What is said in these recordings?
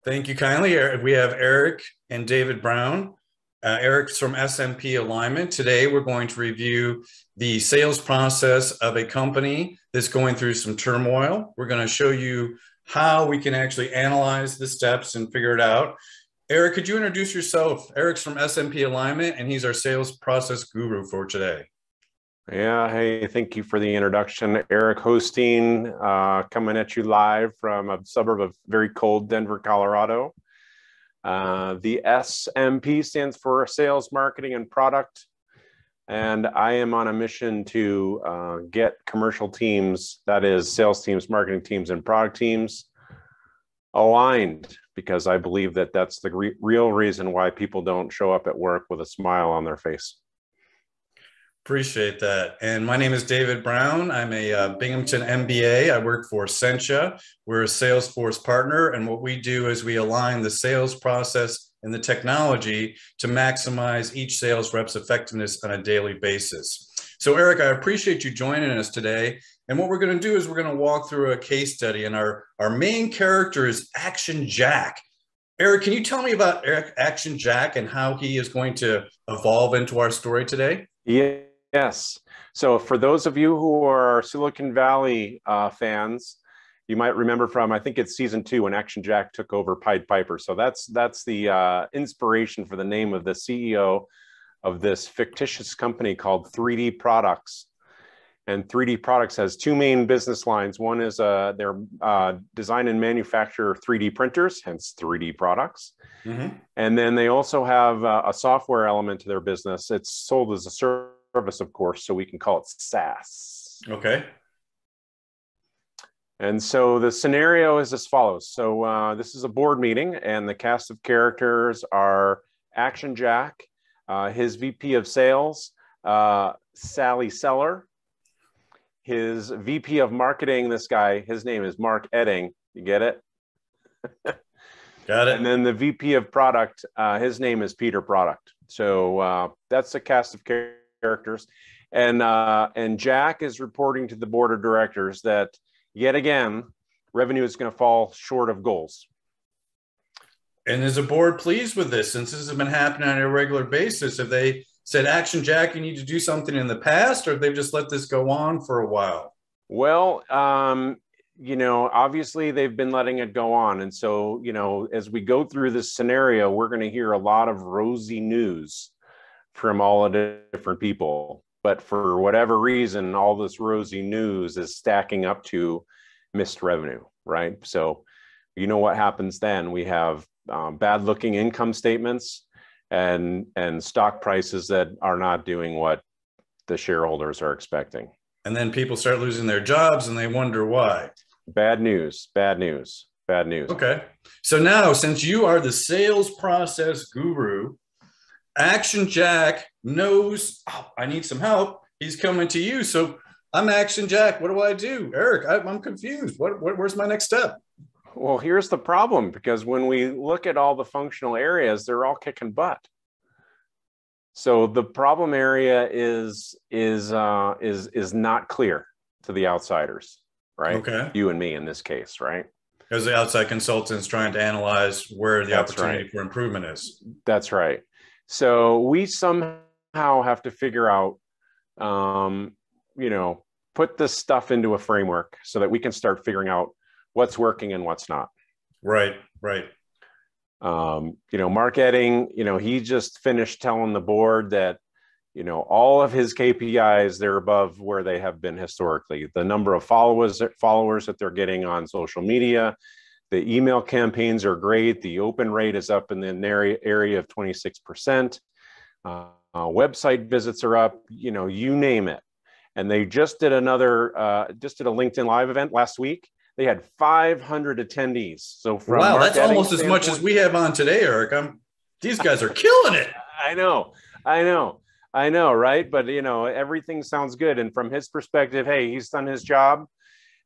Thank you kindly. We have Erik and David Brown. Erik's from SMP Alignment. Today, we're going to review the sales process of a company that's going through some turmoil. We're going to show you how we can actually analyze the steps and figure it out. Erik, could you introduce yourself? Erik's from SMP Alignment, and he's our sales process guru for today. Yeah, hey, thank you for the introduction. Erik Hosteen, coming at you live from a suburb of very cold Denver, Colorado. The SMP stands for Sales, Marketing, and Product. And I am on a mission to get commercial teams, that is sales teams, marketing teams, and product teams aligned, because I believe that that's the real reason why people don't show up at work with a smile on their face. Appreciate that. And my name is David Brown. I'm a Binghamton MBA. I work for Sentia. We're a Salesforce partner. And what we do is we align the sales process and the technology to maximize each sales rep's effectiveness on a daily basis. So Erik, I appreciate you joining us today. And what we're going to do is we're going to walk through a case study. And our main character is Action Jack. Erik, can you tell me about Action Jack and how he is going to evolve into our story today? Yes. So for those of you who are Silicon Valley fans, you might remember from, I think it's season 2 when Action Jack took over Pied Piper. So that's the inspiration for the name of the CEO of this fictitious company called 3D Products. And 3D Products has 2 main business lines. One is their design and manufacture 3D printers, hence 3D Products. Mm-hmm. And then they also have a software element to their business. It's sold as a service, of course, so we can call it SaaS. Okay. And so the scenario is as follows. So this is a board meeting, and the cast of characters are Action Jack, his VP of Sales, Sally Seller, his VP of Marketing, this guy, his name is Mark Edding. You get it? Got it. And then the VP of Product, his name is Peter Product. So that's the cast of characters. And Jack is reporting to the board of directors that, yet again, revenue is going to fall short of goals. And is the board pleased with this, since this has been happening on a regular basis? Have they said, Action Jack, you need to do something in the past, or have they just let this go on for a while? Well, you know, obviously they've been letting it go on. And so, you know, as we go through this scenario, we're going to hear a lot of rosy news from all the different people. But for whatever reason, all this rosy news is stacking up to missed revenue, right? So you know what happens then? We have bad looking income statements and stock prices that are not doing what the shareholders are expecting. And then people start losing their jobs and they wonder why. Bad news, bad news, bad news. Okay. So now, since you are the sales process guru, Action Jack knows, oh, I need some help. He's coming to you. So I'm Action Jack. What do I do? Erik, I'm confused. Where's my next step? Well, here's the problem, because when we look at all the functional areas, they're all kicking butt. So the problem area is not clear to the outsiders, right? Okay. You and me in this case, right? As the outside consultants trying to analyze where the opportunity for improvement is. That's right. So we somehow have to figure out, you know, put this stuff into a framework so that we can start figuring out what's working and what's not. Right, right. You know, Mark Edding, you know, he just finished telling the board that, you know, all of his KPIs, they're above where they have been historically. The number of followers that they're getting on social media, the email campaigns are great. The open rate is up in the area of 26%. Website visits are up, you know, you name it. And they just did just did a LinkedIn Live event last week. They had 500 attendees. So from wow, that's almost as much as we have on today, Erik. These guys are killing it. I know, right? But you know, everything sounds good. And from his perspective, hey, he's done his job.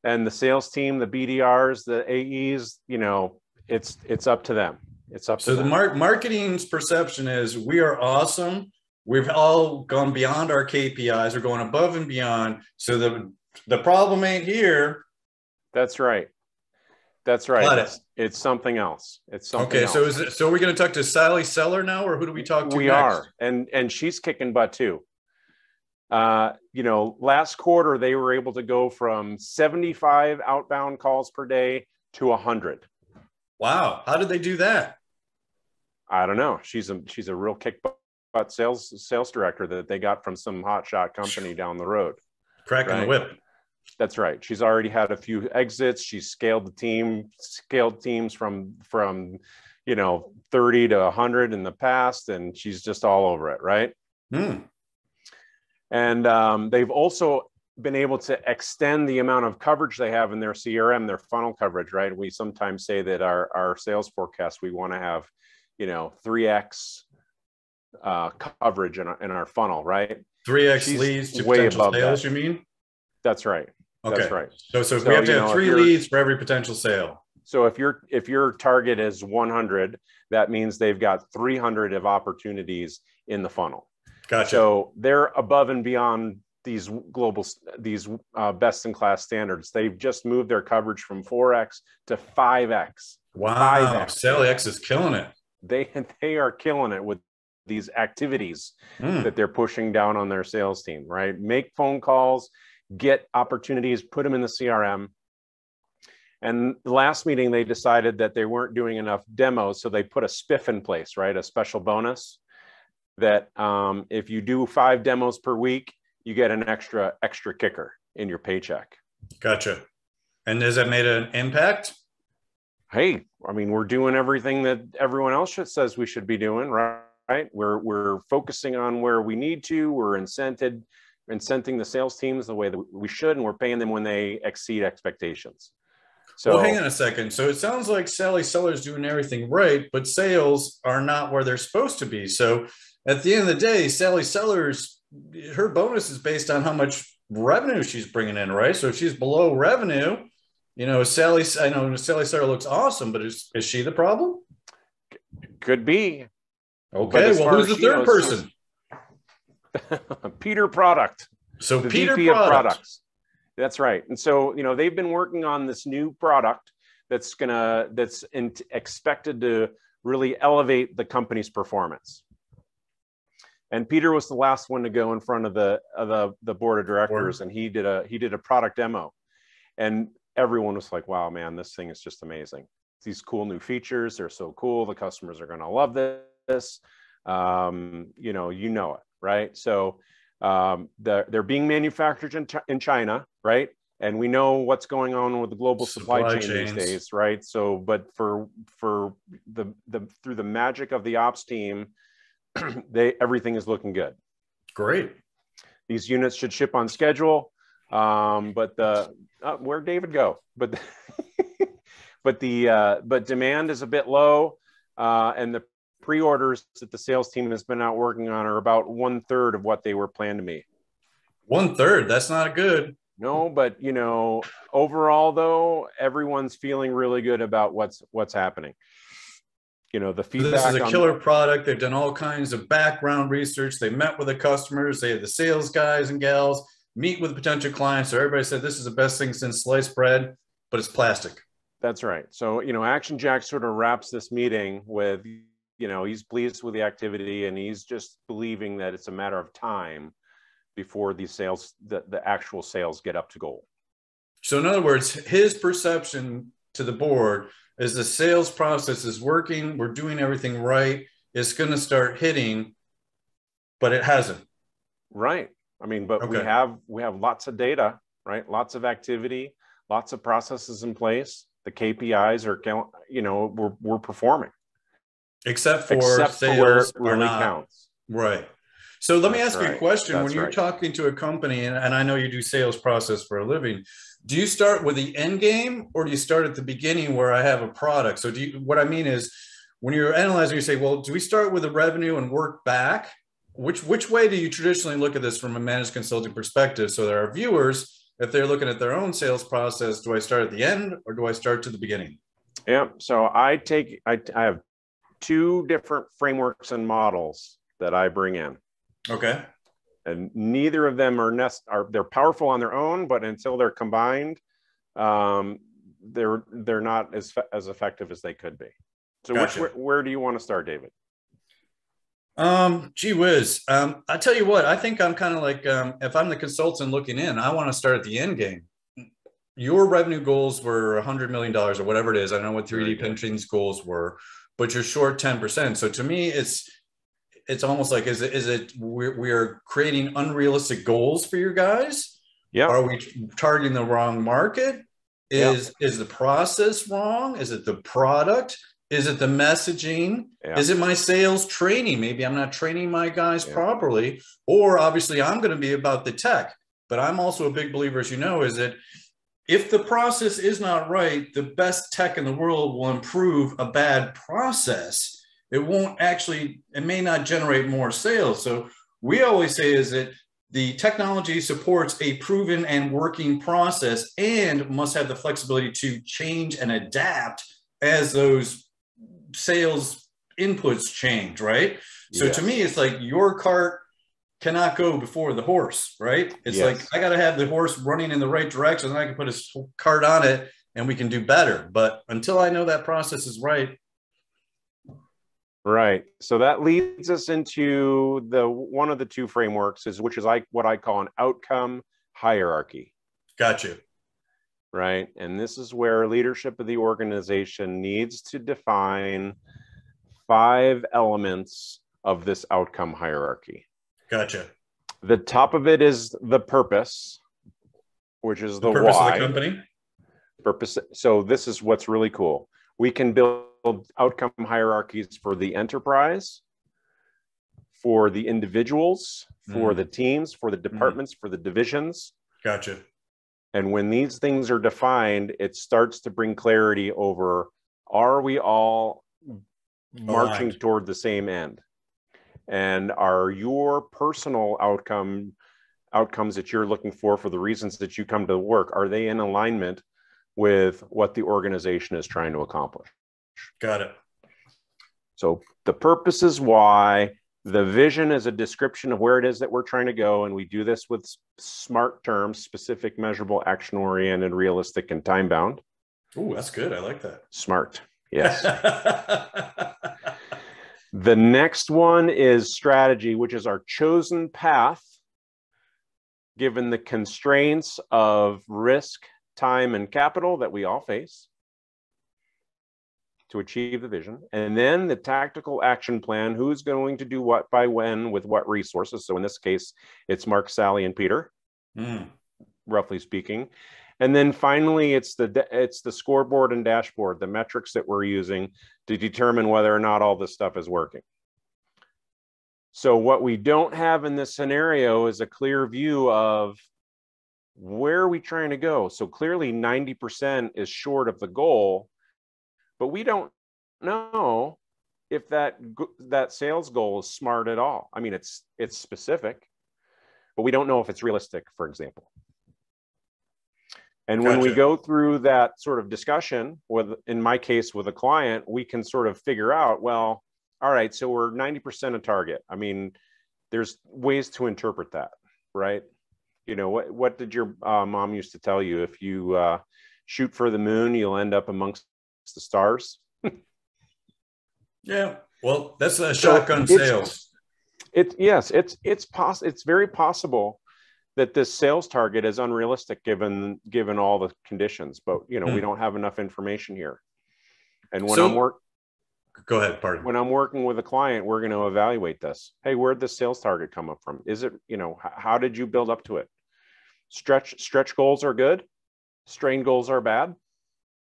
And the sales team, the BDRs, the AEs, you know, it's up to them. It's up to them. So the marketing's perception is we are awesome. We've all gone beyond our KPIs. We're going above and beyond. So the problem ain't here. That's right. That's right. Got it. It's something else. It's something Okay, else. so are we going to talk to Sally Seller now, or who do we talk to We next? are, and she's kicking butt too. You know, last quarter they were able to go from 75 outbound calls per day to 100. Wow, how did they do that? I don't know. She's a real kick butt sales director that they got from some hotshot company down the road. Cracking right? the whip. That's right. She's already had a few exits. She's scaled teams from 30 to 100 in the past, and she's just all over it, right? And they've also been able to extend the amount of coverage they have in their CRM, their funnel coverage, right? We sometimes say that our sales forecast, we want to have 3x coverage in our funnel, right? 3x leads to way potential above sales, that. You mean? That's right. Okay. That's right. So we have to have 3 leads for every potential sale. So if your target is 100, that means they've got 300 of opportunities in the funnel. Gotcha. So they're above and beyond these best-in-class standards. They've just moved their coverage from 4x to 5x. Wow. 5x. Sally X is killing it. They are killing it with these activities that they're pushing down on their sales team, right? Make phone calls, get opportunities, put them in the CRM. And the last meeting, they decided that they weren't doing enough demos, so they put a spiff in place, right? A special bonus that if you do 5 demos per week, you get an extra kicker in your paycheck. Gotcha. And has that made an impact? Hey, I mean, we're doing everything that everyone else says we should be doing, right? We're focusing on where we need to. We're incenting the sales teams the way that we should, and we're paying them when they exceed expectations. So, well, hang on a second. So it sounds like Sally Seller's doing everything right, but sales are not where they're supposed to be. So at the end of the day, Sally Seller's, her bonus is based on how much revenue she's bringing in, right? So if she's below revenue, I know Sally Seller looks awesome, but is she the problem? Could be. Okay, well, who's the third person? Peter Product. So the Peter VP of Products. That's right. And so, they've been working on this new product that's expected to really elevate the company's performance. And Peter was the last one to go in front of the board of directors, and he did a product demo, and everyone was like, "Wow, man, this thing is just amazing. These cool new features, they're so cool. The customers are going to love this." You know it, right? So they're being manufactured in China, right? And we know what's going on with the global supply chain these days, right? So, but for the through the magic of the ops team, everything is looking good. Great. These units should ship on schedule. But where'd David go? But but demand is a bit low, and the pre-orders that the sales team has been out working on are about 1/3 of what they were planned to be. 1/3. That's not good. No, but overall though, everyone's feeling really good about what's happening. The feedback. This is a killer product. They've done all kinds of background research. They met with the customers. They had the sales guys and gals meet with potential clients. So everybody said this is the best thing since sliced bread, but it's plastic. That's right. So, Action Jack sort of wraps this meeting with, he's pleased with the activity, and he's just believing that it's a matter of time before the actual sales get up to goal. So in other words, his perception to the board is the sales process is working. We're doing everything right. It's going to start hitting, but it hasn't. Right. I mean, but okay. we have lots of data, right? Lots of activity, lots of processes in place. The KPIs are, we're performing. Except for sales where it really counts. Right. So let me ask you a question. When you're talking to a company, and I know you do sales process for a living, do you start with the end game, or do you start at the beginning where I have a product? So what I mean is, when you're analyzing, you say, well, do we start with the revenue and work back? Which way do you traditionally look at this from a managed consulting perspective? So there are viewers, if they're looking at their own sales process, do I start at the end or do I start to the beginning? Yeah. So I have 2 different frameworks and models that I bring in. Okay. And neither of them they're powerful on their own, but until they're combined, they're not as effective as they could be. So Gotcha. where do you want to start, David? Gee whiz. I tell you what, I think I'm kind of like, if I'm the consultant looking in, I want to start at the end game. Your revenue goals were $100 million or whatever it is. I don't know what 3D printing's goals were, but you're short 10%. So to me, it's almost like, is it we're creating unrealistic goals for you guys? Yeah. Are we targeting the wrong market? Is the process wrong? Is it the product? Is it the messaging? Yeah. Is it my sales training? Maybe I'm not training my guys properly, or obviously I'm going to be about the tech. But I'm also a big believer, as you know, is that if the process is not right, the best tech in the world will improve a bad process. It won't actually, it may not generate more sales. So we always say is that the technology supports a proven and working process and must have the flexibility to change and adapt as those sales inputs change, right? So to me, it's like your cart cannot go before the horse, right? It's like, I got to have the horse running in the right direction, and I can put a cart on it and we can do better. But until I know that process is right. Right. So that leads us into one of the two frameworks, which is like what I call an outcome hierarchy. Gotcha. Right. And this is where leadership of the organization needs to define 5 elements of this outcome hierarchy. Gotcha. The top of it is the purpose, which is the purpose why. of the company. Purpose. So this is what's really cool. We can build outcome hierarchies for the enterprise, for the individuals, for the teams, for the departments, for the divisions. Gotcha. And when these things are defined, it starts to bring clarity over, are we all marching toward the same end? And are your personal outcomes that you're looking for the reasons that you come to work, are they in alignment with what the organization is trying to accomplish? Got it. So the purpose is why. The vision is a description of where it is that we're trying to go. And we do this with SMART terms: specific, measurable, action-oriented, realistic, and time-bound. Oh, that's good. I like that. SMART. Yes. The next one is strategy, which is our chosen path, given the constraints of risk, time, and capital that we all face to achieve the vision. And then the tactical action plan: who's going to do what by when with what resources. So in this case, it's Mark, Sally, and Peter, roughly speaking. And then finally, it's the scoreboard and dashboard, the metrics that we're using to determine whether or not all this stuff is working. So what we don't have in this scenario is a clear view of where are we trying to go. So clearly 90% is short of the goal, but we don't know if that sales goal is smart at all. I mean, it's specific, but we don't know if it's realistic, for example. And when we go through that sort of discussion in my case, with a client, we can sort of figure out, well, all right, so we're 90% a target. I mean, there's ways to interpret that, right? You know, what did your mom used to tell you? If you shoot for the moon, you'll end up amongst the stars. Yeah, well, that's a shotgun sales. It's very possible that this sales target is unrealistic given all the conditions, but we don't have enough information here. And when go ahead, pardon. When I'm working with a client, we're going to evaluate this. Hey, where'd the sales target come up from? Is it, how did you build up to it? Stretch goals are good. Strain goals are bad.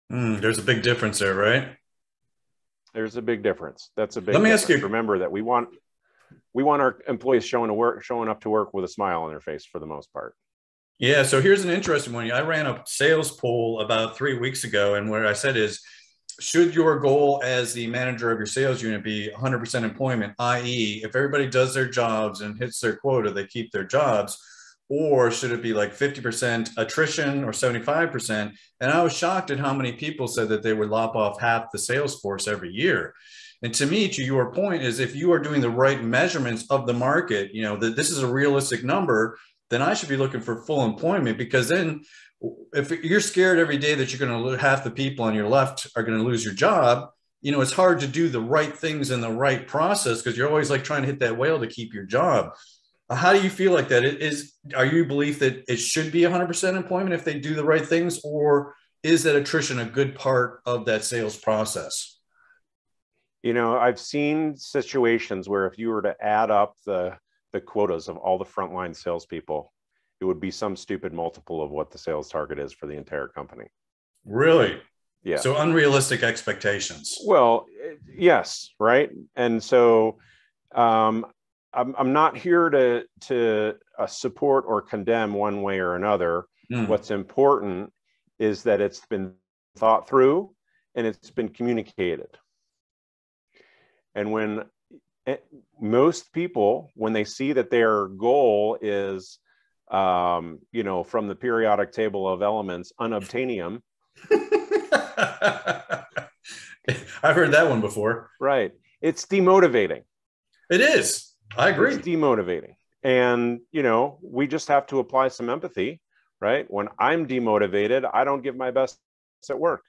There's a big difference there, right? There's a big difference. That's a big Let me difference. ask you. Remember that we want our employees showing up to work with a smile on their face for the most part. Yeah. So here's an interesting one. I ran a sales poll about 3 weeks ago, and what I said is, should your goal as the manager of your sales unit be 100% employment, i.e., if everybody does their jobs and hits their quota, they keep their jobs, or should it be like 50% attrition or 75%? And I was shocked at how many people said that they would lop off half the sales force every year. And to me, to your point, is if you are doing the right measurements of the market, that this is a realistic number, then I should be looking for full employment, because then if you're scared every day that you're going to lose half the people on your left are going to lose your job, you know, it's hard to do the right things in the right process because you're always like trying to hit that whale to keep your job. How do you feel like that? Are you believe that it should be 100% employment if they do the right things, or is that attrition a good part of that sales process? You know, I've seen situations where if you were to add up the quotas of all the frontline salespeople, it would be some stupid multiple of what the sales target is for the entire company. Really? Yeah. So unrealistic expectations. Well, yes, right. And so I'm not here to support or condemn one way or another. What's important is that it's been thought through and it's been communicated. And when most people, when they see that their goal is, you know, from the periodic table of elements, unobtainium. I've heard that one before. Right. It's demotivating. It is. I agree. It's demotivating. And, you know, we just have to apply some empathy, right? When I'm demotivated, I don't give my best at work.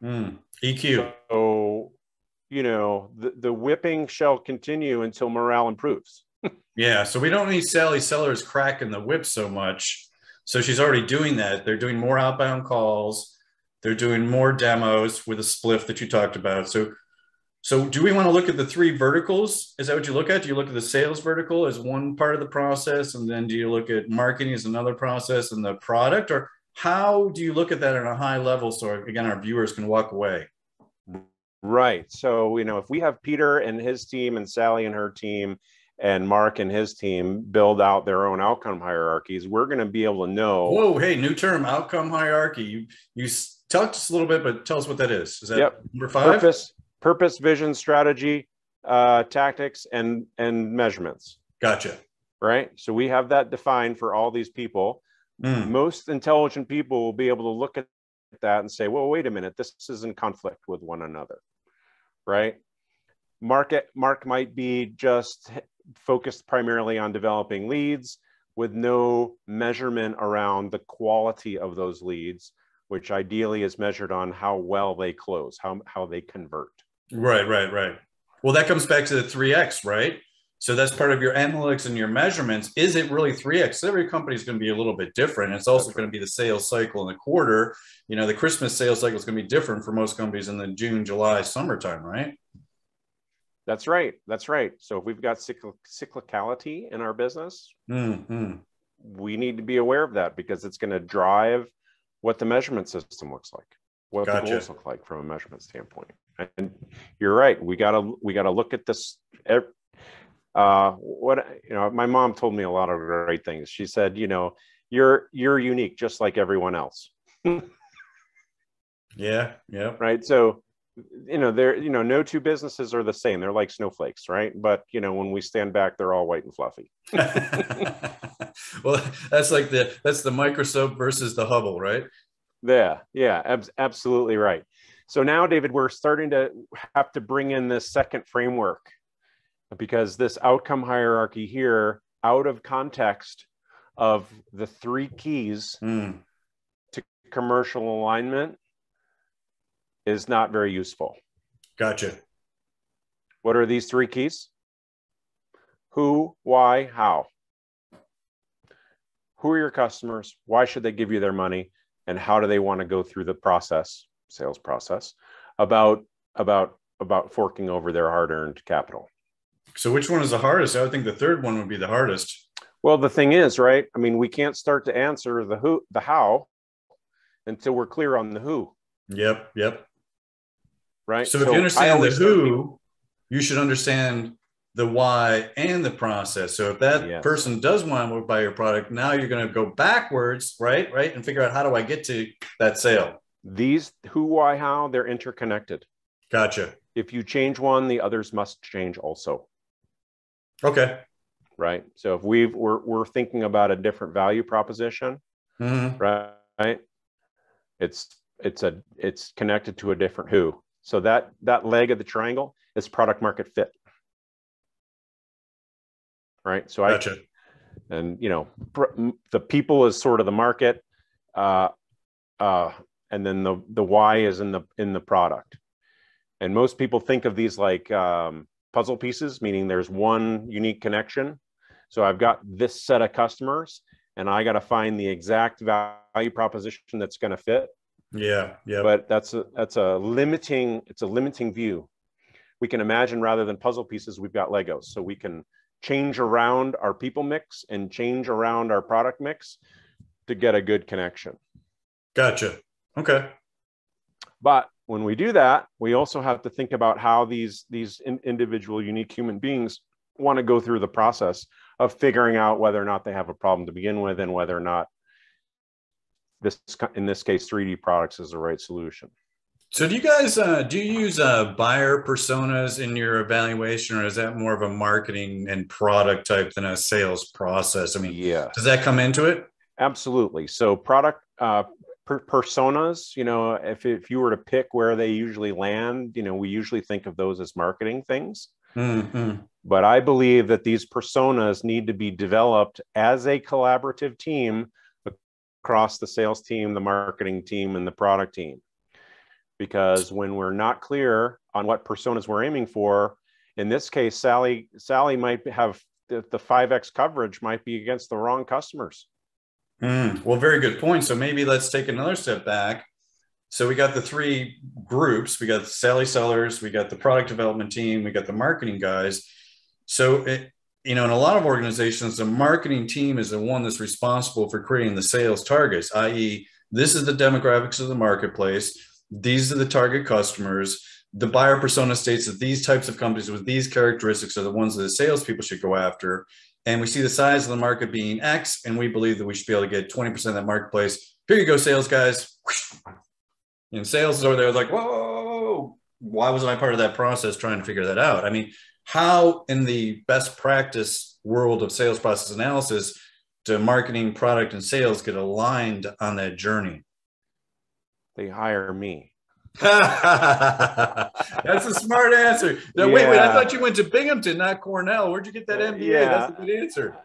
EQ. So, you know, the whipping shall continue until morale improves. Yeah. So we don't need Sally Sellers cracking the whip so much. So she's already doing that. They're doing more outbound calls. They're doing more demos with a spliff that you talked about. So do we want to look at the three verticals? Is that what you look at? Do you look at the sales vertical as one part of the process? And then do you look at marketing as another process and the product? Or how do you look at that on a high level so, again, our viewers can walk away? Right. So, you know, if we have Peter and his team and Sally and her team and Mark and his team build out their own outcome hierarchies, we're going to be able to know. Whoa, hey, new term, outcome hierarchy. You talked us a little bit, but tell us what that is. Is that number 5? Purpose, vision, strategy, tactics, and measurements. Gotcha. Right. So we have that defined for all these people. Most intelligent people will be able to look at that and say, well, wait a minute, this is in conflict with one another. Right. Mark might be just focused primarily on developing leads with no measurement around the quality of those leads, which ideally is measured on how well they close, how they convert. Right. Well, that comes back to the 3X, right? So that's part of your analytics and your measurements. Is it really 3X? Every company is going to be a little bit different. It's also going to be the sales cycle in the quarter. You know, the Christmas sales cycle is going to be different for most companies in the June, July, summertime, right? That's right. So if we've got cyclicality in our business, we need to be aware of that because it's going to drive what the measurement system looks like, what the goals look like from a measurement standpoint. And you're right. We gotta look at this. My mom told me a lot of great things. She said, you know, you're unique just like everyone else. Yeah. Right. So, you know, no two businesses are the same. They're like snowflakes, right? But, you know, when we stand back, they're all white and fluffy. Well, that's the microscope versus the Hubble, right? Yeah, absolutely right. So now, David, we're starting to have to bring in this second framework because this outcome hierarchy here, out of context of the 3 keys to commercial alignment, is not very useful. Gotcha. What are these 3 keys? Who, why, how. Who are your customers? Why should they give you their money? And how do they want to go through the sales process, about forking over their hard-earned capital? So which one is the hardest? I would think the third one would be the hardest. Well, the thing is, right? I mean, we can't start to answer the how until we're clear on the who. Yep. Right. So if you understand the who, you should understand the why and the process. So if that person does want to buy your product, now you're going to go backwards, right? And figure out, how do I get to that sale? These who, why, how, they're interconnected. Gotcha. If you change one, the others must change also. Okay. Right. So if we're thinking about a different value proposition, right? It's connected to a different who. So that leg of the triangle is product market fit. Right. So gotcha. And you know, the people is sort of the market. and then the why is in the product. And most people think of these like puzzle pieces, meaning there's one unique connection. So I've got this set of customers, and I got to find the exact value proposition that's going to fit. Yeah, yeah. But it's a limiting view. We can imagine, rather than puzzle pieces, we've got Legos. So we can change around our people mix and change around our product mix to get a good connection. Gotcha. Okay. But when we do that, we also have to think about how these individual unique human beings want to go through the process of figuring out whether or not they have a problem to begin with, and whether or not this, in this case, 3D products is the right solution. So do you guys, do you use buyer personas in your evaluation, or is that more of a marketing and product type than a sales process? I mean, yes. Does that come into it? Absolutely. So product personas, you know, if you were to pick where they usually land, you know, we usually think of those as marketing things. Mm-hmm. But I believe that these personas need to be developed as a collaborative team across the sales team, the marketing team, and the product team. Because when we're not clear on what personas we're aiming for, in this case, Sally might have the 5X coverage might be against the wrong customers. Well, very good point. So maybe let's take another step back. So we got the three groups. We got the Sally sellers, we got the product development team, we got the marketing guys. So, in a lot of organizations, the marketing team is the one that's responsible for creating the sales targets, i.e., this is the demographics of the marketplace. These are the target customers. The buyer persona states that these types of companies with these characteristics are the ones that the salespeople should go after. And we see the size of the market being X, and we believe that we should be able to get 20% of that marketplace. Here you go, sales guys. And sales is over there like, whoa, why wasn't I part of that process trying to figure that out? I mean, how in the best practice world of sales process analysis do marketing, product, and sales get aligned on that journey? They hire me. That's a smart answer. Now, Yeah. wait, I thought you went to Binghamton, not Cornell. Where'd you get that MBA? Yeah. That's a good answer.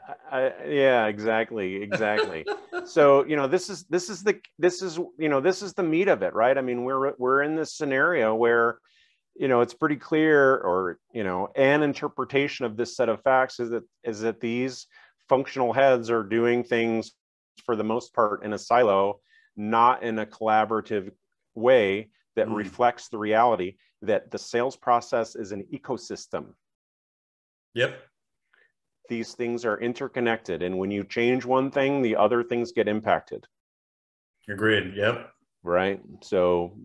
Yeah, exactly. So, this is the meat of it, right? I mean, we're in this scenario where, it's pretty clear, or, an interpretation of this set of facts is that these functional heads are doing things for the most part in a silo, not in a collaborative way that reflects the reality that the sales process is an ecosystem. Yep. These things are interconnected, and when you change one thing, the other things get impacted. Agreed. Yep. Right. So,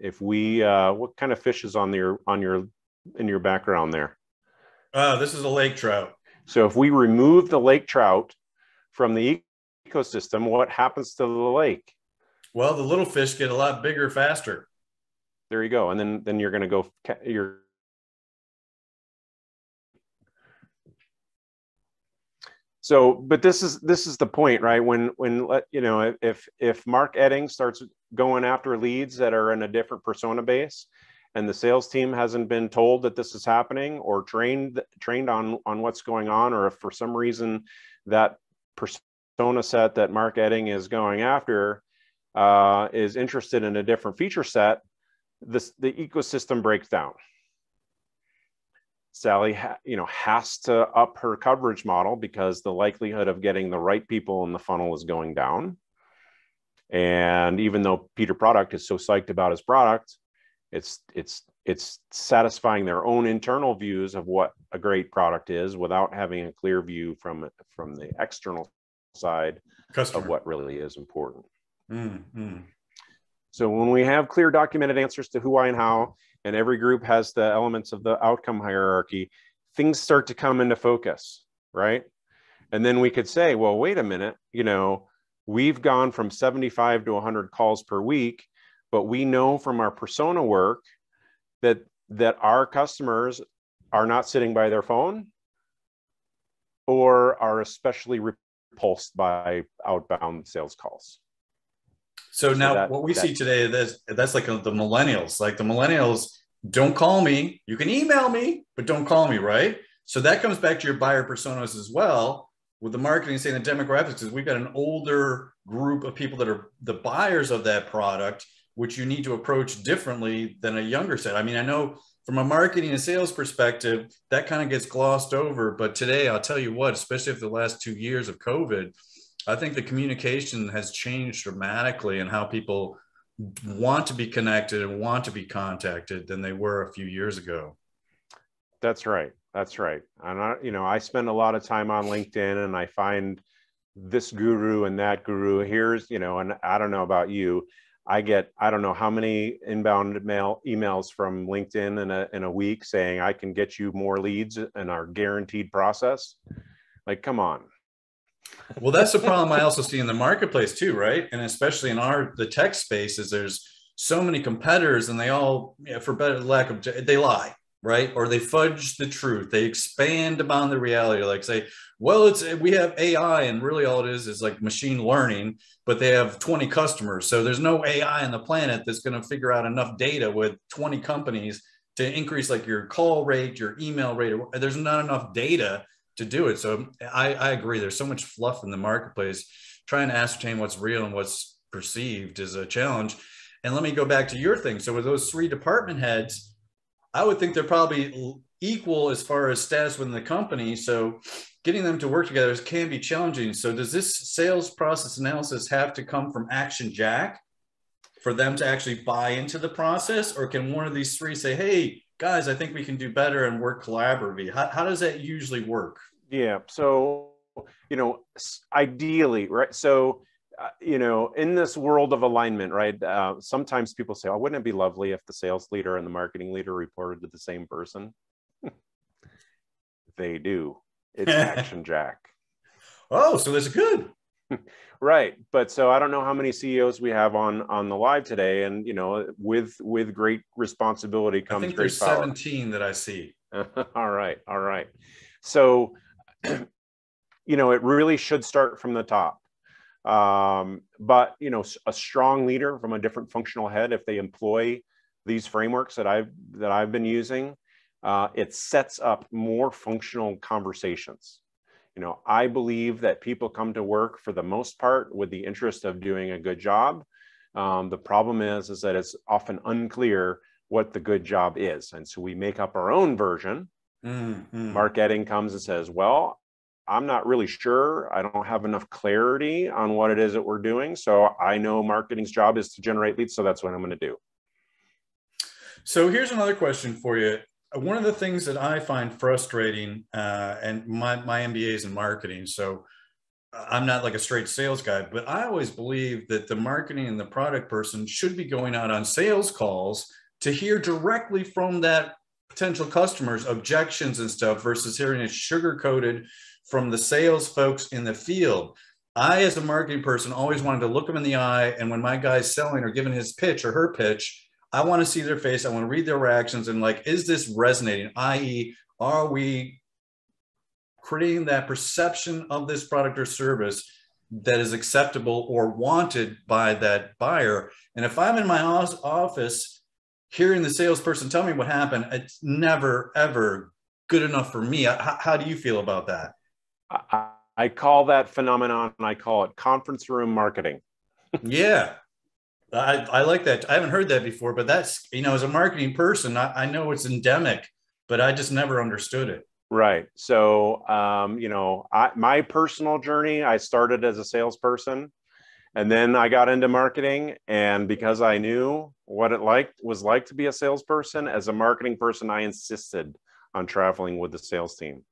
if we, what kind of fish is in your background there? This is a lake trout. So if we remove the lake trout from the ecosystem, what happens to the lake? Well, the little fish get a lot bigger faster. There you go. And then you're going to go, so, but this is the point, right? When if Mark Edding starts going after leads that are in a different persona base, and the sales team hasn't been told that this is happening, or trained on what's going on, or if for some reason that persona set that Mark Edding is going after is interested in a different feature set, the ecosystem breaks down. Sally, has to up her coverage model because the likelihood of getting the right people in the funnel is going down. And even though Peter Product is so psyched about his product, it's satisfying their own internal views of what a great product is without having a clear view from the external side of what really is important. So when we have clear documented answers to who, why, and how, and every group has the elements of the outcome hierarchy, things start to come into focus, right? And then we could say, well, wait a minute, we've gone from 75 to 100 calls per week, but we know from our persona work that our customers are not sitting by their phone or are especially repulsed by outbound sales calls. So now what we see today, that's like the millennials. Like the millennials, don't call me. You can email me, but don't call me, right? So that comes back to your buyer personas as well. with the marketing saying the demographics is we've got an older group of people that are the buyers of that product, which you need to approach differently than a younger set. I mean, I know from a marketing and sales perspective, that kind of gets glossed over. But today, I'll tell you what, especially after the last 2 years of COVID, I think the communication has changed dramatically and how people want to be connected and want to be contacted than they were a few years ago. That's right. That's right. And I spend a lot of time on LinkedIn, and I find this guru and that guru. Here's, and I don't know about you, I get, I don't know how many inbound emails from LinkedIn in a week saying I can get you more leads in our guaranteed process. Like, come on. Well, that's the problem I also see in the marketplace too, right? And especially in the tech space, is there's so many competitors, and they all, for better lack of, they lie, right? Or they fudge the truth. They expand upon the reality, like say, well, we have AI, and really all it is like machine learning, but they have 20 customers. So there's no AI on the planet that's going to figure out enough data with 20 companies to increase like your call rate, your email rate. There's not enough data to do it. So I agree. There's so much fluff in the marketplace. Trying to ascertain what's real and what's perceived is a challenge. And let me go back to your thing. So with those 3 department heads, I would think they're probably equal as far as status within the company. So getting them to work together can be challenging. So does this sales process analysis have to come from Action Jack for them to actually buy into the process? Or can one of these 3 say, hey, guys, I think we can do better and work collaboratively? How does that usually work? Yeah. So, ideally, right. So, in this world of alignment, right, sometimes people say, oh, wouldn't it be lovely if the sales leader and the marketing leader reported to the same person? They do. It's Action Jack. Oh, so that's good. Right. But so I don't know how many CEOs we have on the live today. And, with great responsibility comes great power. I think there's 17 that I see. All right. All right. So, it really should start from the top. But, a strong leader from a different functional head, if they employ these frameworks that I've been using, it sets up more functional conversations. I believe that people come to work for the most part with the interest of doing a good job. The problem is that it's often unclear what the good job is. And so we make up our own version. Mm-hmm. Marketing comes and says, well, I'm not really sure. I don't have enough clarity on what it is that we're doing. So I know marketing's job is to generate leads. So that's what I'm going to do. So here's another question for you. One of the things that I find frustrating, and my MBA is in marketing, so I'm not like a straight sales guy, but I always believe that the marketing and the product person should be going out on sales calls to hear directly from that potential customers' objections and stuff versus hearing it sugar-coated from the sales folks in the field. I, as a marketing person, always wanted to look them in the eye, and when my guy's selling or giving his pitch or her pitch, I want to see their face. I want to read their reactions and like, is this resonating? I.e., are we creating that perception of this product or service that is acceptable or wanted by that buyer? And if I'm in my office hearing the salesperson tell me what happened, it's never, ever good enough for me. How do you feel about that? I call that phenomenon, I call it conference room marketing. Yeah. I like that. I haven't heard that before, but that's, as a marketing person, I know it's endemic, but I just never understood it. Right. So, my personal journey, I started as a salesperson, and then I got into marketing. And because I knew what it was like to be a salesperson, as a marketing person, I insisted on traveling with the sales team.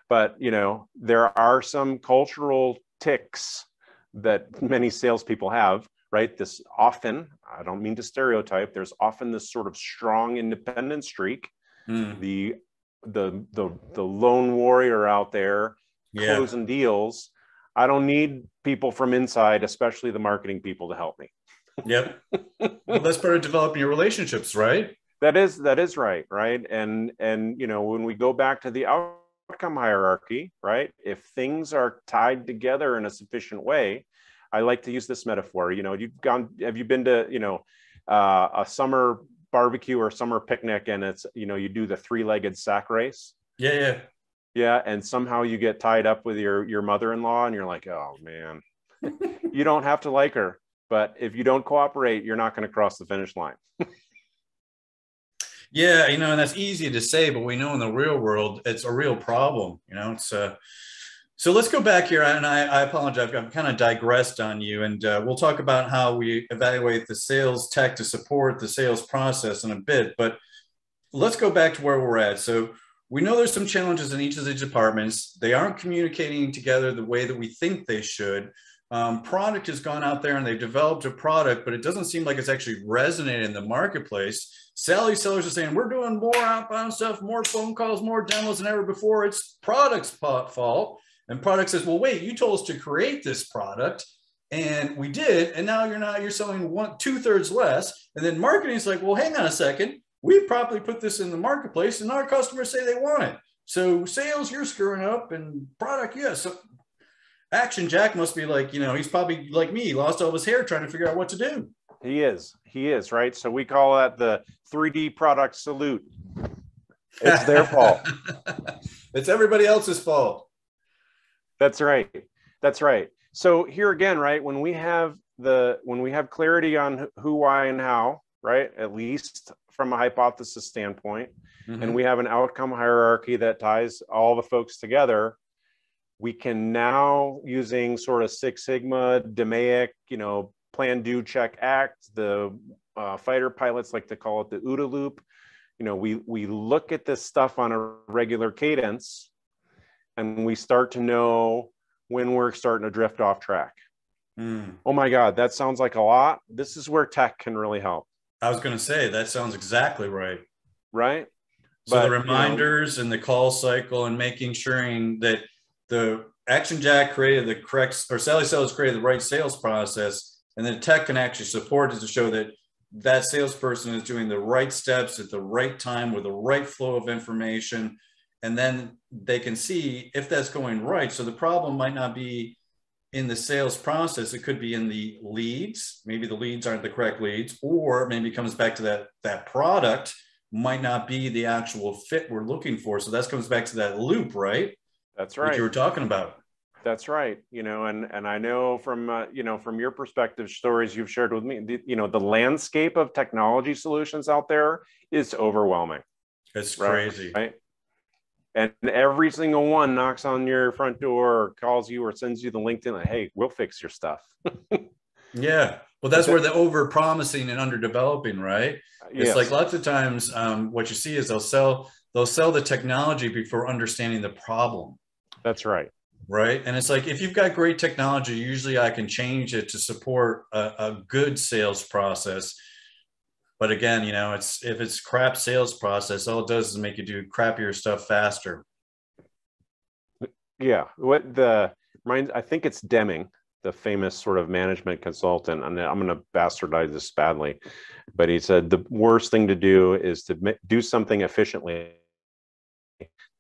But, there are some cultural tics that many salespeople have. Right. This often, I don't mean to stereotype, there's often this sort of strong independent streak. The lone warrior out there closing deals. I don't need people from inside, especially the marketing people, to help me. Yep. Well, that's part of developing your relationships, right? That is right. Right. And when we go back to the outcome hierarchy, right, if things are tied together in a sufficient way, I like to use this metaphor. Have you been to, a summer barbecue or summer picnic, and it's, you do the 3-legged sack race? Yeah. Yeah, and somehow you get tied up with your mother-in-law, and you're like, oh man, you don't have to like her, but if you don't cooperate, you're not going to cross the finish line. Yeah, you know, and that's easy to say, but we know in the real world, it's a real problem. You know, it's so let's go back here, and I apologize. I've kind of digressed on you, and we'll talk about how we evaluate the sales tech to support the sales process in a bit. But let's go back to where we're at. So we know there's some challenges in each of the departments. They aren't communicating together the way that we think they should. Product has gone out there and they've developed a product, but it doesn't seem like it's actually resonating in the marketplace. Sellers are saying, we're doing more outbound stuff, more phone calls, more demos than ever before. It's product's fault. And product says, well, wait, you told us to create this product and we did. And now you're selling 2/3 less. And then marketing is like, well, hang on a second. We properly put this in the marketplace and our customers say they want it. So sales, you're screwing up, and product, yes. So Action Jack must be like, you know, he's probably like me, lost all his hair trying to figure out what to do. He is, right? So we call that the 3D product salute. It's their fault. It's everybody else's fault. That's right. That's right. So here again, right, when we have clarity on who, why, and how, right, at least from a hypothesis standpoint, and we have an outcome hierarchy that ties all the folks together, we can now, using sort of Six Sigma, DMAIC, you know, plan, do, check, act, the fighter pilots like to call it the OODA loop. You know, we look at this stuff on a regular cadence, and we start to know when we're starting to drift off track. Oh my God, that sounds like a lot. This is where tech can really help. I was going to say, that sounds exactly right. Right. So but, the reminders, you know, and the call cycle, and making sure that the Action Jack created the correct, or Sally Sellers created the right sales process, and then tech can actually support it to show that that salesperson is doing the right steps at the right time with the right flow of information. And then they can see if that's going right. So the problem might not be in the sales process. It could be in the leads. Maybe the leads aren't the correct leads, or maybe it comes back to that product might not be the actual fit we're looking for. So that comes back to that loop, right? That's right. That you were talking about. That's right. You know, and I know from, you know, from your perspective, stories you've shared with me, you know, the landscape of technology solutions out there is overwhelming. It's crazy. Right? And every single one knocks on your front door or calls you or sends you the LinkedIn, like, hey, we'll fix your stuff. Yeah. Well, that's where the overpromising and underdeveloping, right? It's yes. Like lots of times what you see is they'll sell the technology before understanding the problem. That's right. Right. And it's like, if you've got great technology, usually I can change it to support a good sales process. But again, you know, if it's crap sales process, all it does is make you do crappier stuff faster. Yeah. I think it's Deming, the famous sort of management consultant, and I'm going to bastardize this badly, but he said the worst thing to do is to do something efficiently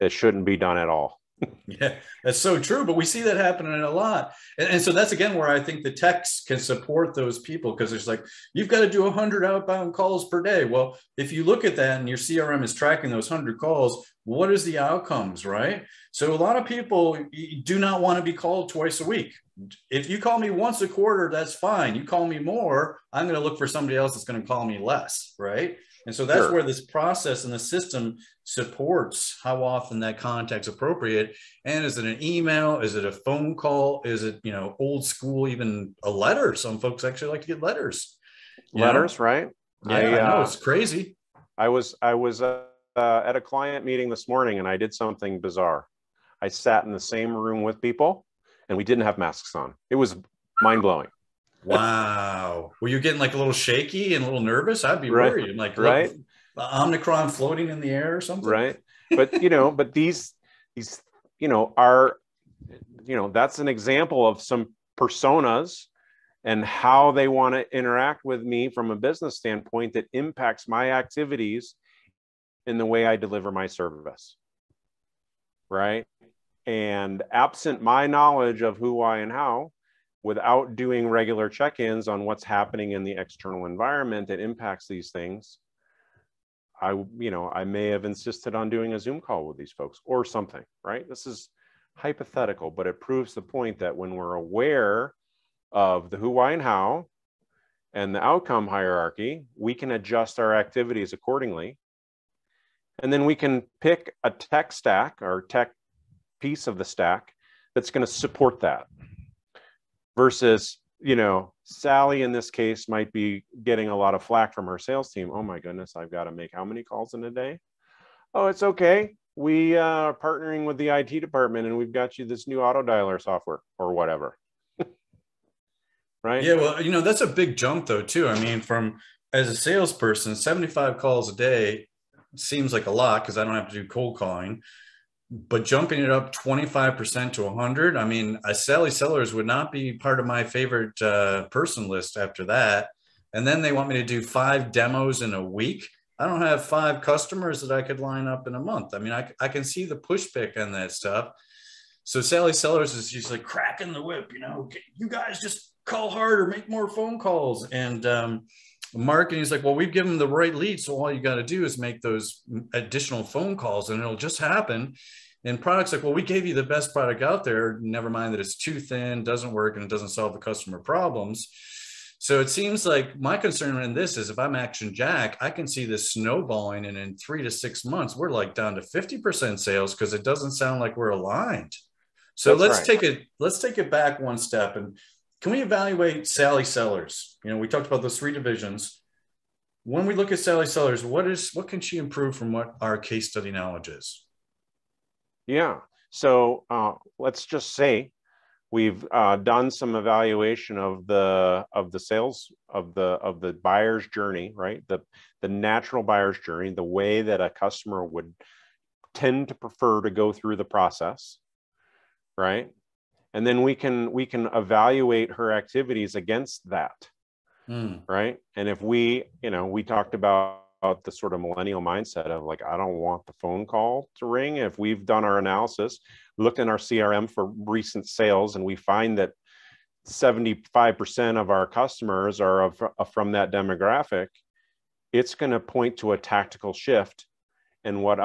that shouldn't be done at all. Yeah, that's so true. But we see that happening a lot. And so that's, again, where I think the techs can support those people, because it's like, you've got to do 100 outbound calls per day. Well, if you look at that and your CRM is tracking those 100 calls, what is the outcomes, right? So a lot of people do not want to be called twice a week. If you call me once a quarter, that's fine. You call me more, I'm going to look for somebody else that's going to call me less, right? And so that's where this process and the system supports how often that contact's appropriate. And is it an email? Is it a phone call? Is it, you know, old school, even a letter? Some folks actually like to get letters. Letters, right? Yeah, I know, it's crazy. I was at a client meeting this morning, and I did something bizarre. I sat in the same room with people, and we didn't have masks on. It was mind-blowing. Wow. Were you getting like a little shaky and a little nervous? I'd be worried. I'm like, right. Omicron floating in the air or something. Right. But, you know, but these, you know, are, you know, that's an example of some personas and how they want to interact with me from a business standpoint that impacts my activities in the way I deliver my service. Right. And absent my knowledge of who, why, and how, without doing regular check-ins on what's happening in the external environment that impacts these things, I may have insisted on doing a Zoom call with these folks or something, right? This is hypothetical, but it proves the point that when we're aware of the who, why, and how, and the outcome hierarchy, we can adjust our activities accordingly. And then we can pick a tech stack or tech piece of the stack that's going to support that. Versus, Sally in this case might be getting a lot of flack from her sales team. Oh my goodness, I've got to make how many calls in a day? Oh, it's okay. We are partnering with the IT department and we've got you this new auto dialer software or whatever. Right? Yeah, well, that's a big jump though, too. I mean, as a salesperson, 75 calls a day seems like a lot because I don't have to do cold calling, but jumping it up 25% to 100, I mean, Sally Sellers would not be part of my favorite person list after that. And then they want me to do 5 demos in a week. I don't have 5 customers that I could line up in a month. I mean, I can see the pushback on that stuff. So Sally Sellers is just like cracking the whip, you guys just call harder, make more phone calls. And marketing is like, well, we've given them the right lead. So all you got to do is make those additional phone calls and it'll just happen. And products like, well, we gave you the best product out there. Never mind that it's too thin, doesn't work, and it doesn't solve the customer problems. So it seems like my concern in this is if I'm Action Jack, I can see this snowballing, and in 3 to 6 months, we're like down to 50% sales because it doesn't sound like we're aligned. So let's take it back one step. And can we evaluate Sally Sellers? We talked about those 3 divisions. When we look at Sally Sellers, what can she improve from what our case study knowledge is? Yeah. So let's just say we've done some evaluation of the sales of the buyer's journey, right? The natural buyer's journey, the way that a customer would tend to prefer to go through the process, right? And then we can evaluate her activities against that, right? And if we talked about the sort of millennial mindset of like, I don't want the phone call to ring. If we've done our analysis, looked in our CRM for recent sales, and we find that 75% of our customers are from that demographic, it's going to point to a tactical shift in what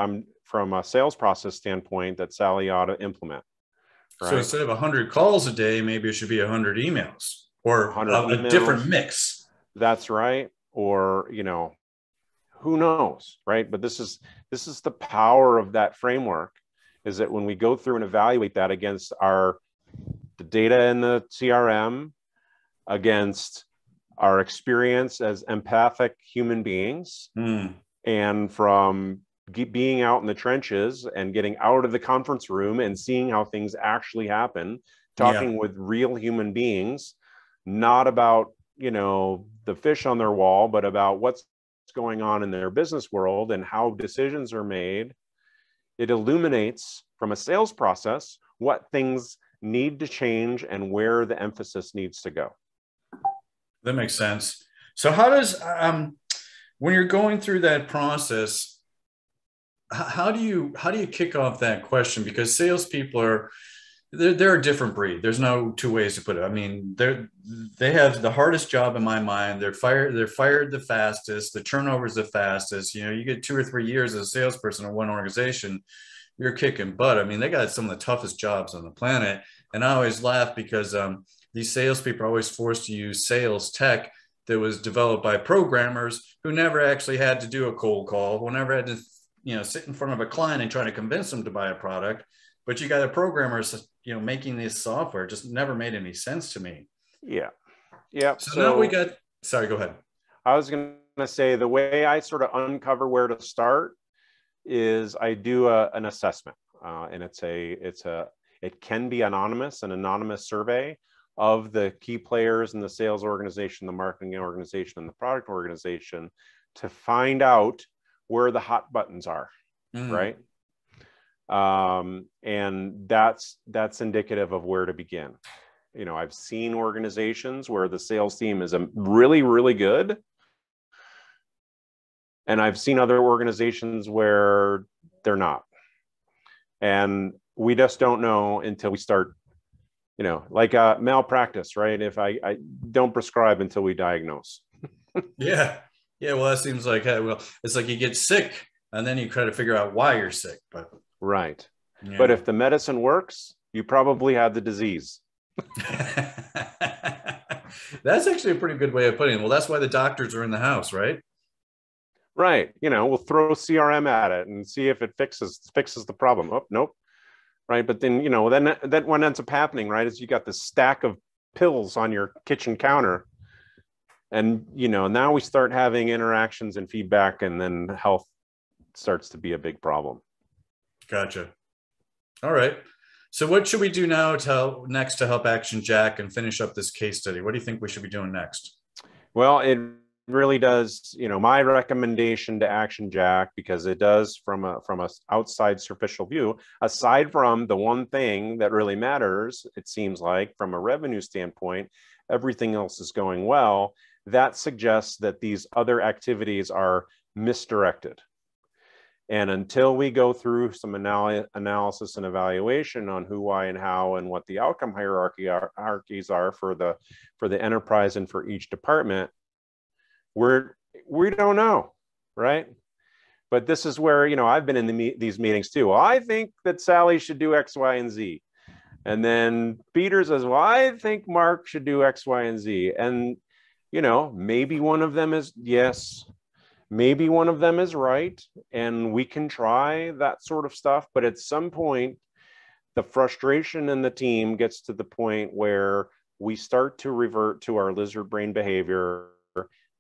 from a sales process standpoint that Sally ought to implement. Right? So instead of 100 calls a day, maybe it should be 100 emails or a different mix. That's right. Or, who knows, right? But this is the power of that framework, is that when we go through and evaluate that against the data in the CRM, against our experience as empathic human beings, and from being out in the trenches and getting out of the conference room and seeing how things actually happen, talking with real human beings, not about, the fish on their wall, but about what's going on in their business world and how decisions are made. It illuminates from a sales process what things need to change and where the emphasis needs to go. That makes sense. So how does, when you're going through that process, how do you kick off that question? Because salespeople they're a different breed. There's no 2 ways to put it. I mean, they have the hardest job in my mind. They're fired the fastest. The turnover is the fastest. You get 2 or 3 years as a salesperson in one organization, you're kicking butt. I mean, they got some of the toughest jobs on the planet. And I always laugh because these salespeople are always forced to use sales tech that was developed by programmers who never actually had to do a cold call, who never had to sit in front of a client and try to convince them to buy a product. But you got a programmers, making this software just never made any sense to me. Yeah. So now we got, sorry, go ahead. I was going to say the way I sort of uncover where to start is I do an assessment, and it can be anonymous, an anonymous survey of the key players in the sales organization, the marketing organization, and the product organization to find out where the hot buttons are, right? And that's indicative of where to begin. I've seen organizations where the sales team is really, really good. And I've seen other organizations where they're not. And we just don't know until we start, like malpractice, right? If I don't prescribe until we diagnose. Yeah. Yeah, well, that seems like, hey, well, it's like you get sick and then you try to figure out why you're sick. But Right. But yeah. if the medicine works, you probably had the disease. That's actually a pretty good way of putting it. Well, that's why the doctors are in the house, right? Right. We'll throw CRM at it and see if it fixes the problem. Oh, nope. Right. But then, then what ends up happening, right, is you got this stack of pills on your kitchen counter. And, now we start having interactions and feedback, and then health starts to be a big problem. Gotcha. All right. So what should we do now next to help Action Jack and finish up this case study? What do you think we should be doing next? Well, it really does, my recommendation to Action Jack, because it does from a outside superficial view, aside from the one thing that really matters, it seems like from a revenue standpoint, everything else is going well. That suggests that these other activities are misdirected. And until we go through some analysis and evaluation on who, why, and how, and what the outcome hierarchies are for the enterprise and for each department, we don't know, right? But this is where, I've been in these meetings too. Well, I think that Sally should do X, Y, and Z. And then Peter says, well, I think Mark should do X, Y, and Z. And, maybe one of them is yes, maybe one of them is right, and we can try that sort of stuff. But at some point, the frustration in the team gets to the point where we start to revert to our lizard brain behavior,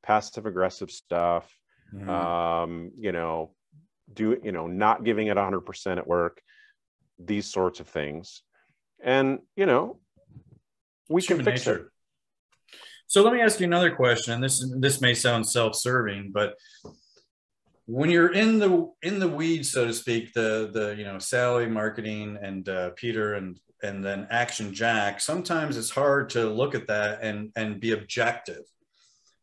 passive aggressive stuff, not giving it 100% at work, these sorts of things. And, we can fix it. So let me ask you another question, and this may sound self-serving, but when you're in the weeds, so to speak, the Sally, marketing, and Peter, and then Action Jack, sometimes it's hard to look at that and be objective.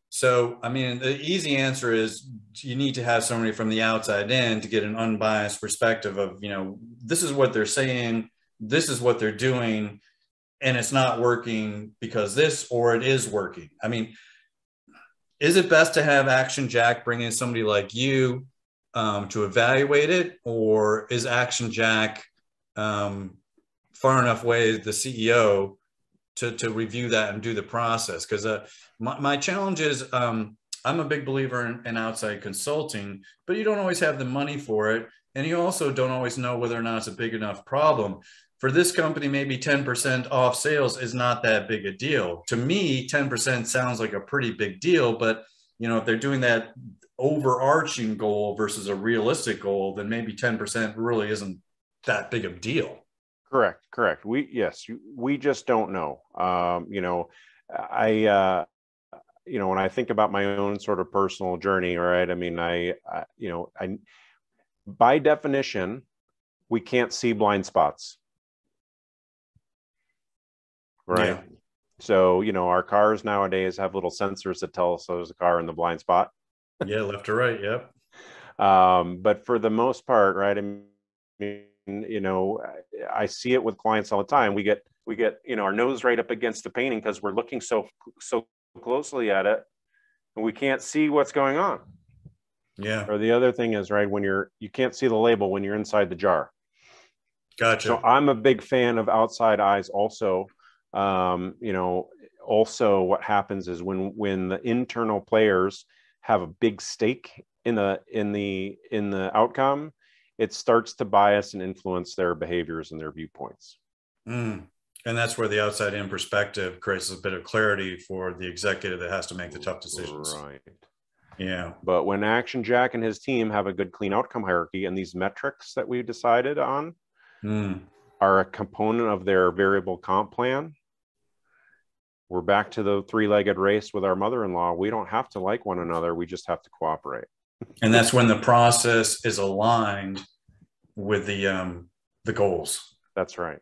So, I mean, the easy answer is you need to have somebody from the outside in to get an unbiased perspective of, this is what they're saying, this is what they're doing, and it's not working because this, or it is working. I mean, is it best to have Action Jack bring in somebody like you to evaluate it, or is Action Jack far enough away, the CEO, to review that and do the process? Because my challenge is I'm a big believer in outside consulting, but you don't always have the money for it, and you also don't always know whether or not it's a big enough problem. For this company, maybe 10% off sales is not that big a deal. To me, 10% sounds like a pretty big deal, but if they're doing that overarching goal versus a realistic goal, then maybe 10% really isn't that big of a deal. Correct. We just don't know. When I think about my own sort of personal journey, right? I mean, I by definition, we can't see blind spots. Right. Yeah. So, our cars nowadays have little sensors that tell us there's a car in the blind spot. Yeah, left or right. Yep. But for the most part, right, I mean, I see it with clients all the time. We get our nose right up against the painting because we're looking so closely at it, and we can't see what's going on. Yeah. Or the other thing is, right, when you can't see the label when you're inside the jar. Gotcha. So I'm a big fan of outside eyes also. Also what happens is when the internal players have a big stake in the outcome, it starts to bias and influence their behaviors and their viewpoints. And that's where the outside in perspective creates a bit of clarity for the executive that has to make the tough decisions. Right. Yeah. But when Action Jack and his team have a good, clean outcome hierarchy, and these metrics that we decided on are a component of their variable comp plan, we're back to the three-legged race with our mother-in-law. We don't have to like one another. We just have to cooperate. And that's when the process is aligned with the goals. That's right.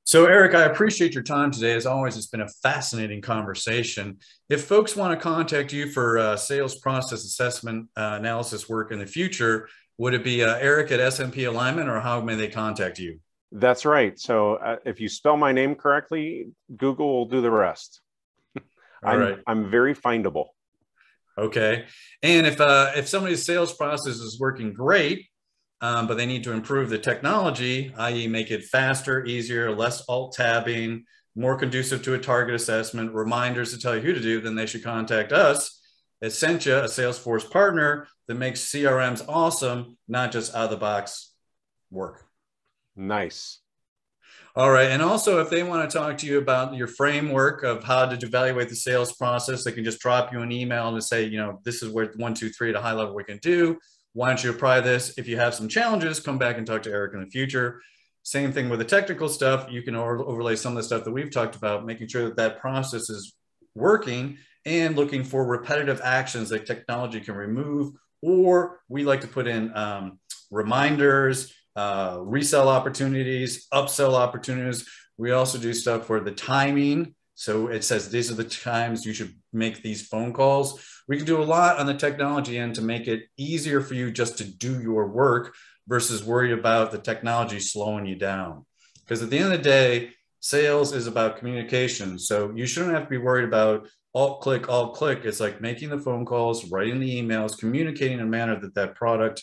So, Erik, I appreciate your time today. As always, it's been a fascinating conversation. If folks want to contact you for sales process assessment analysis work in the future, would it be Erik at SMP Alignment, or how may they contact you? That's right. So if you spell my name correctly, Google will do the rest. I'm very findable. Okay. And if somebody's sales process is working great, but they need to improve the technology, i.e. make it faster, easier, less alt tabbing, more conducive to a target assessment, reminders to tell you who to do, then they should contact us at Sentia, a Salesforce partner that makes CRMs awesome, not just out of the box work. Nice. All right. And also, if they want to talk to you about your framework of how to evaluate the sales process, they can just drop you an email and say, you know, this is where 1, 2, 3 at a high level we can do. Why don't you apply this? If you have some challenges, come back and talk to Erik in the future. Same thing with the technical stuff. You can overlay some of the stuff that we've talked about, making sure that that process is working and looking for repetitive actions that technology can remove, or we like to put in reminders, resell opportunities, upsell opportunities. We also do stuff for the timing. So it says these are the times you should make these phone calls. We can do a lot on the technology end to make it easier for you just to do your work versus worry about the technology slowing you down. Because at the end of the day, sales is about communication. So you shouldn't have to be worried about alt click. It's like making the phone calls, writing the emails, communicating in a manner that that product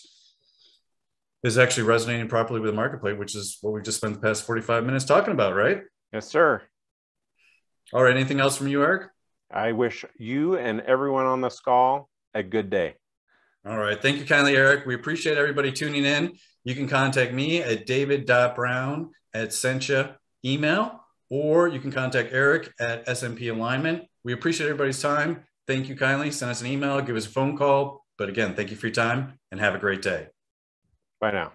is actually resonating properly with the marketplace, which is what we've just spent the past 45 minutes talking about, right? Yes, sir. All right. Anything else from you, Erik? I wish you and everyone on this call a good day. All right. Thank you kindly, Erik. We appreciate everybody tuning in. You can contact me at david.brown@sentia email, or you can contact Erik at SMP Alignment. We appreciate everybody's time. Thank you kindly. Send us an email, give us a phone call. But again, thank you for your time and have a great day. Bye now.